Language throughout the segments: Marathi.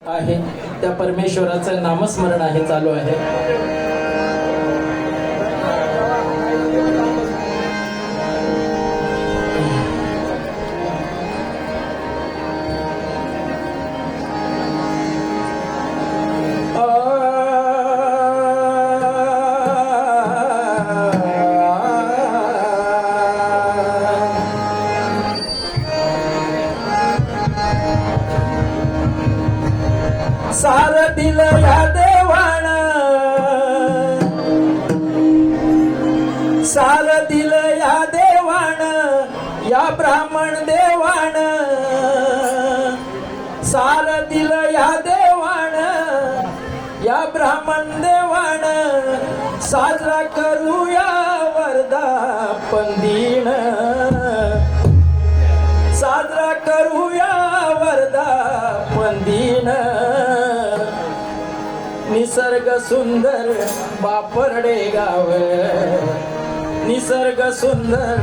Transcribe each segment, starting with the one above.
आहे त्या परमेश्वराचं नामस्मरण आहे चालू आहे. सार दिलं या देवाण, सार दिलं या देवाण, या ब्राह्मण देवाण, सार दिलं या देवाण, या ब्राह्मण देवाण, साजरा करूया वर्धापन दिन, साजरा करूया वर्धापन दिन. निसर्ग सुंदर बापर्डे गाव, निसर्ग सुंदर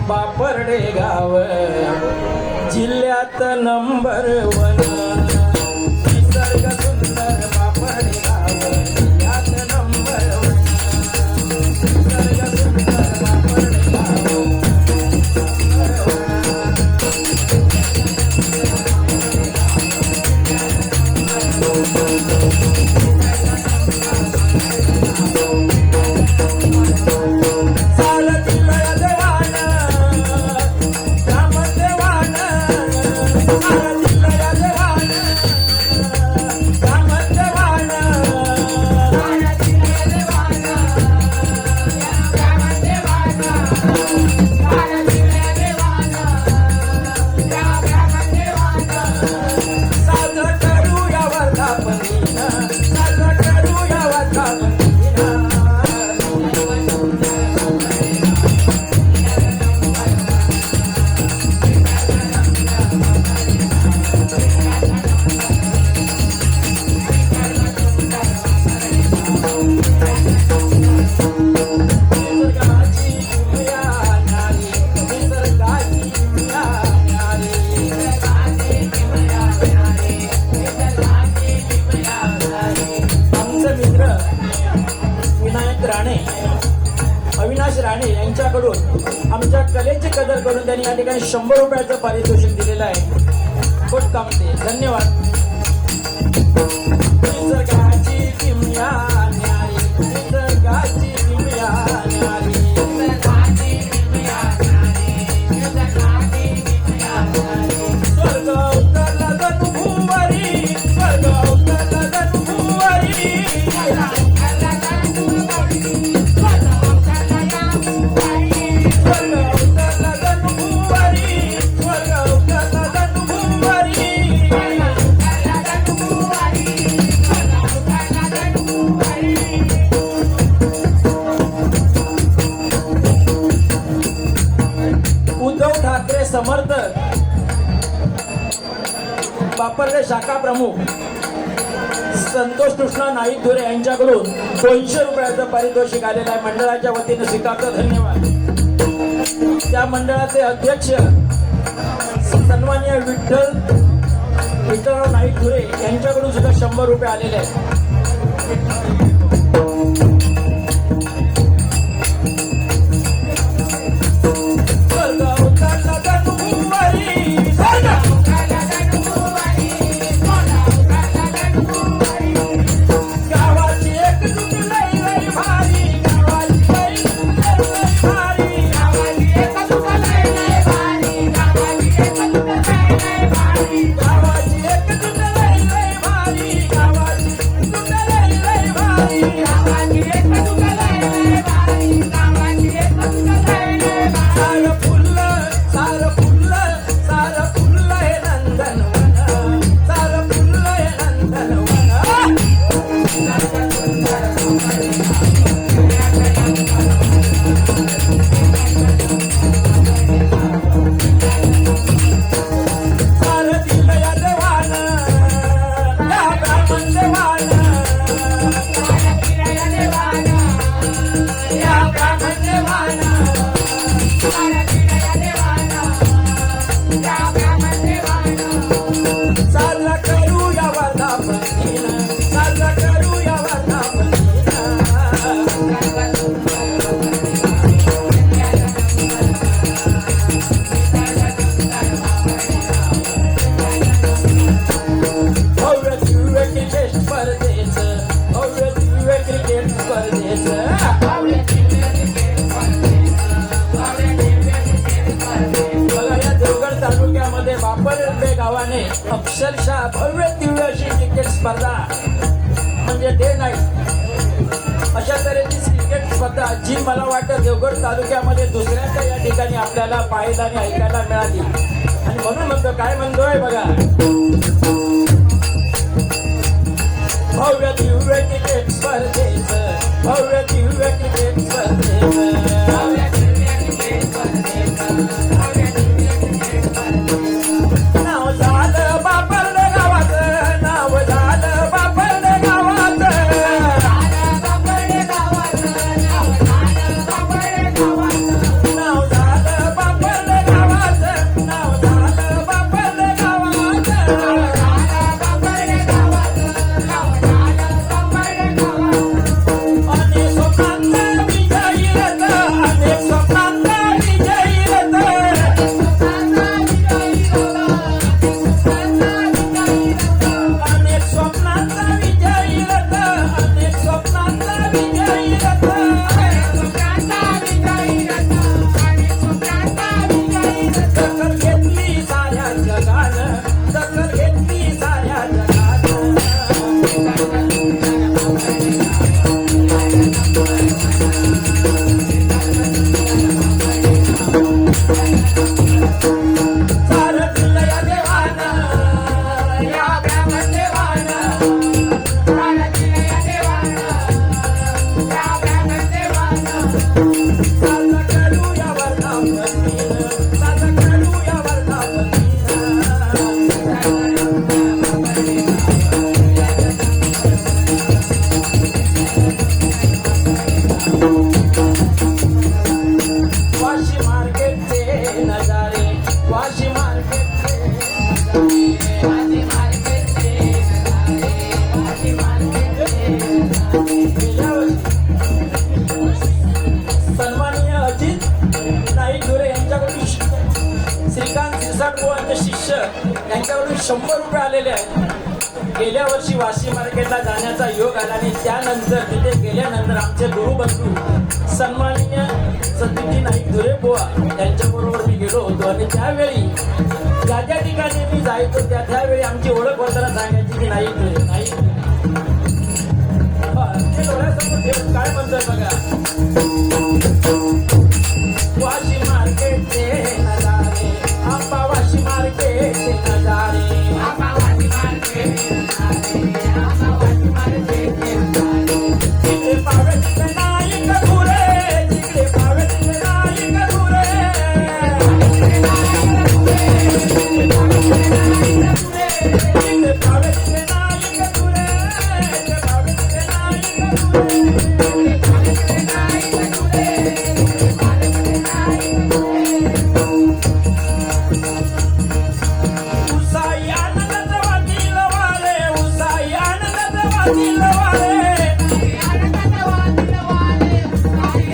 बापर्डे गाव, जिल्ह्यात नंबर 1. निसर्ग सुंदर बापर्डे गाव, जिल्ह्यात नंबर 1. निसर्ग सुंदर बापर्डे गाव. अविनाश राणे यांच्याकडून आमच्या कलेची कदर करून त्यांनी या ठिकाणी 100 रुपयाचं पारितोषिक दिलेलं आहे. खूप कामते धन्यवाद. निसर्गाची किमया न्यारी, निसर्गाची किमया न्यारी, निसर्गाची किमया न्यारी, निसर्गाची किमया न्यारी. स्वर्ग उतरला जणू भुवरी, स्वर्ग उतरला जणू भुवरी, समर्थक बापर्डे शाखा प्रमुख संतोष कृष्णा नाईक धुरे यांच्याकडून 200 रुपयाचं पारितोषिक आलेलं आहे. मंडळाच्या वतीने स्वीकारतो, धन्यवाद. त्या मंडळाचे अध्यक्ष सन्माननीय विठ्ठलराव नाईक धुरे यांच्याकडून सुद्धा 100 रुपये आलेले आहेत. स्पर्धा म्हणजे डे नाईट अशा तऱ्हेची क्रिकेट स्पर्धा जी मला वाटतं देवगड तालुक्यामध्ये दुसऱ्यांदा या ठिकाणी आपल्याला पाहायला आणि ऐकायला मिळाली. आणि म्हणून म्हणतो काय म्हणतोय बघा, भव्य दिव्य क्रिकेट स्पर्धेचं, भव्य दिव्य क्रिकेट स्पर्धेचं नाव झालं बापरडे गावाचं, नाव झालं बापरडे गावाचं, नाव झालं बापरडे गावाचं, नाव झालं बापरडे गावाचं. अनेक स्वप्नांचा विजयी रथ, अनेक स्वप्नांचा विजयी रथ, अनेक स्वप्नांचा विजयी रथ, अनेक स्वप्नांचा विजयी रथ. दखल घेतली साऱ्या जगानं, दखल घेतली साऱ्या जगानं. सारं दिलं या देवानं, या ब्रह्मदेवानं. साजं करू या वर्धापतीनं, साजं करू या वर्धापतीनं. वाशी मार्केटचे नजारे, वाशी मार्केटचे सन्माननीय अजित नाईक धुरे यांच्याकडून श्रीकांत सिरसाटबुवांचे शिष्य यांच्याकडून 100 रुपये आलेले आहेत. गेल्या वर्षी वाशी मार्केटला जाण्याचा योग आला आणि त्यानंतर तिथे गेल्यानंतर आमचे गुरुबंधू सन्माननीय सतीजी नाईक धुरे बुवा यांच्याबरोबर मी गेलो होतो. आणि त्यावेळी ज्या ज्या ठिकाणी मी जायचो त्यावेळी आमची ओळख होताना सांगायची की नाईक धुरे, नाईक धुरे. ते डोळ्यासमोर ठेवून काय म्हणतोय बघा, वाशी मार्केटचे नजारे, आंबा वाशी मार्केटचे नजारे, जिकडे पावे तिकडे नाईक धुरे, जिकडे पावे तिकडे नाईक धुरे, जिकडे पावे तिकडे नाईक धुरे, जिकडे पावे तिकडे नाईक धुरे. उसाई आनंदात वाटील वारे, उसाई आनंदात वाटील वारे, उसाई आनंदात वाटील वारे, उसाई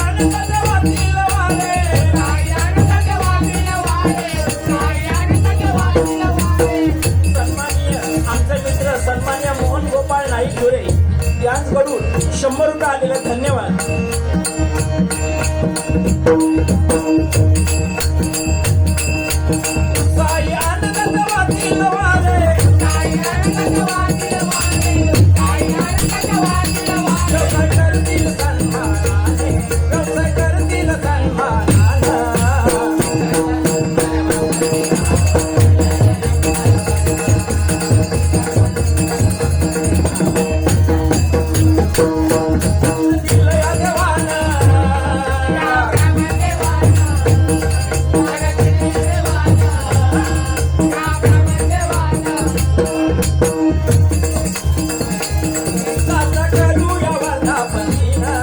आनंदात वाटील वारे. सन्माननीय आमचे मित्र सन्माननीय मोहन गोपाळ नाईक धुरे यांच्याकडून 100 रुपये आलेले, धन्यवाद. उसाई आनंदात वाटील वारे, व्यवसाय करतील सन्मानाने, व्यवसाय करतील सन्मानाने. दिलं या देवानं, साजं करू या वर्धापतीनं.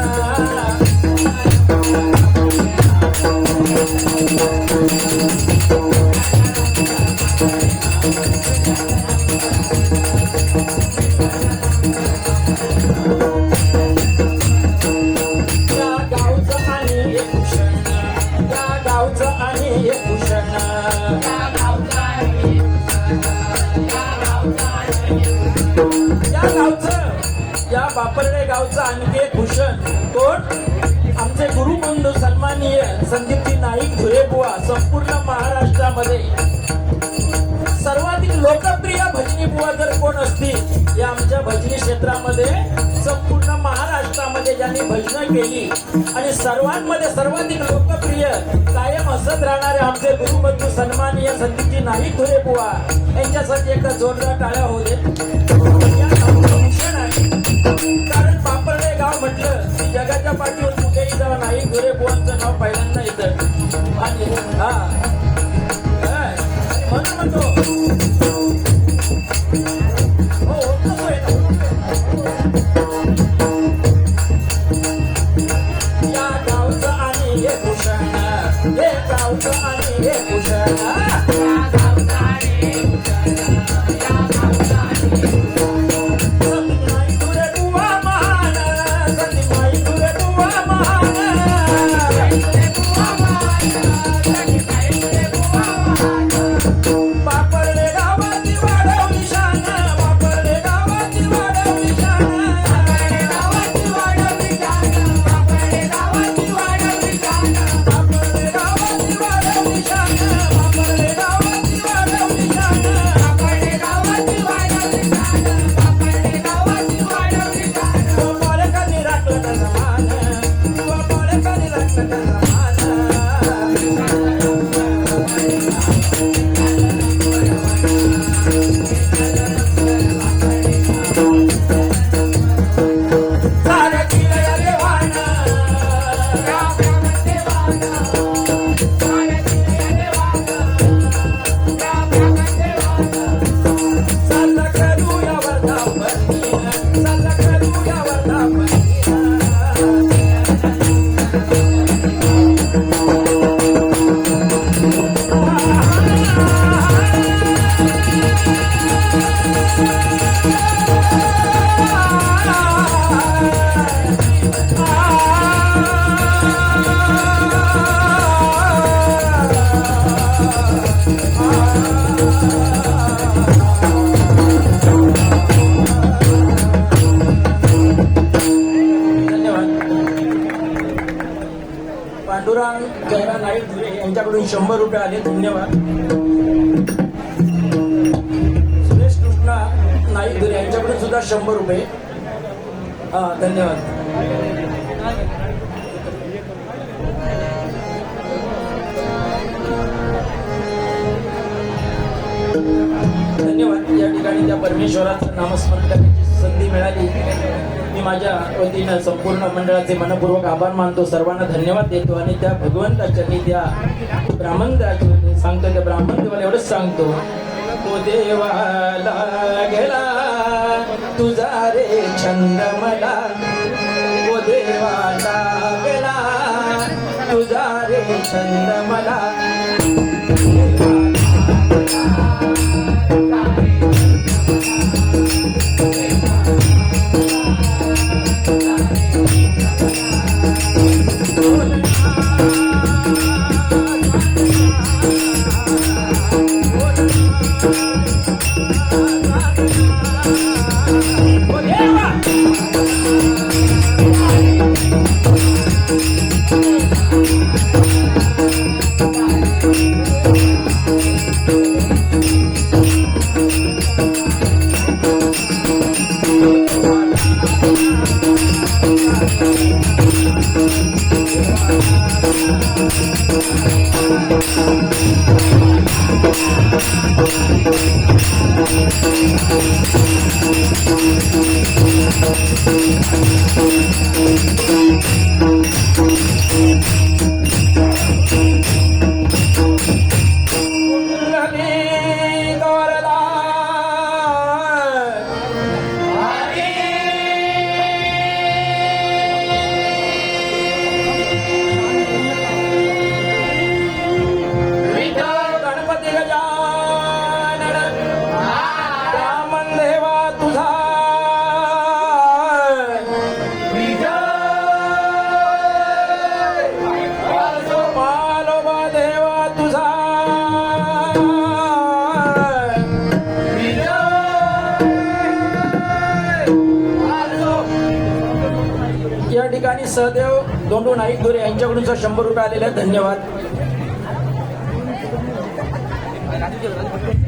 या गावचं आणि एक भूषण, या गावचं आणि एक भूषण, या गावचं, या बापरडे गावचं आणखी एक भूषण कोण? आमचे गुरुबंधू सन्माननीय संदीपजी नाईक धुरे बुवा संपूर्ण महाराष्ट्रामध्ये क्षेत्रामध्ये सर्वाधिक लोकप्रिय भजनी बुवा जर कोण असतील या आमच्या भजनी क्षेत्रामध्ये संपूर्ण महाराष्ट्रामध्ये ज्यांनी भजनं केली आणि सर्वांमध्ये सर्वाधिक लोकप्रिय कायम हसत राहणारे आमचे गुरुबंधू सन्माननीय संदीपजी नाईक धुरे बुवा यांच्यासाठी एकदा जोरदार टाळ्या होऊ दे. या नावाचं भूषण आहे. कारण पापर्डे गाव म्हटलं की जगाच्या पाठीवर कुठेही जावं नाईक धुरे बुवांचं नाव पहिल्यांदा येतं आणि म्हणून म्हणतो हो होतो या गावचं आणि हे भूषण हे गावचं आणि हे भूषण पांडुरंग जयरा नाईक धुरे यांच्याकडून 100 रुपये आले. धन्यवाद. सुरेश कृष्णा नाईक धुरे यांच्याकडून सुद्धा 100 रुपये. धन्यवाद. धन्यवाद. या ठिकाणी त्या परमेश्वराचं नामस्मरण करण्याची संधी मिळाली. मी माझ्या वतीनं संपूर्ण मंडळाचे मनपूर्वक आभार मानतो. सर्वांना धन्यवाद देतो आणि त्या भगवंताच्या मी त्या ब्राह्मण सांगतो त्या ब्राह्मण देवाला एवढंच सांगतो तो देवाला गेला तुझा रे छंद मला तो देवाला गेला तुझा रे छंद मला या ठिकाणी सहदेव दोंडू नाईक धुरे यांच्याकडून 100 रुपये आलेले आहेत. धन्यवाद. राजू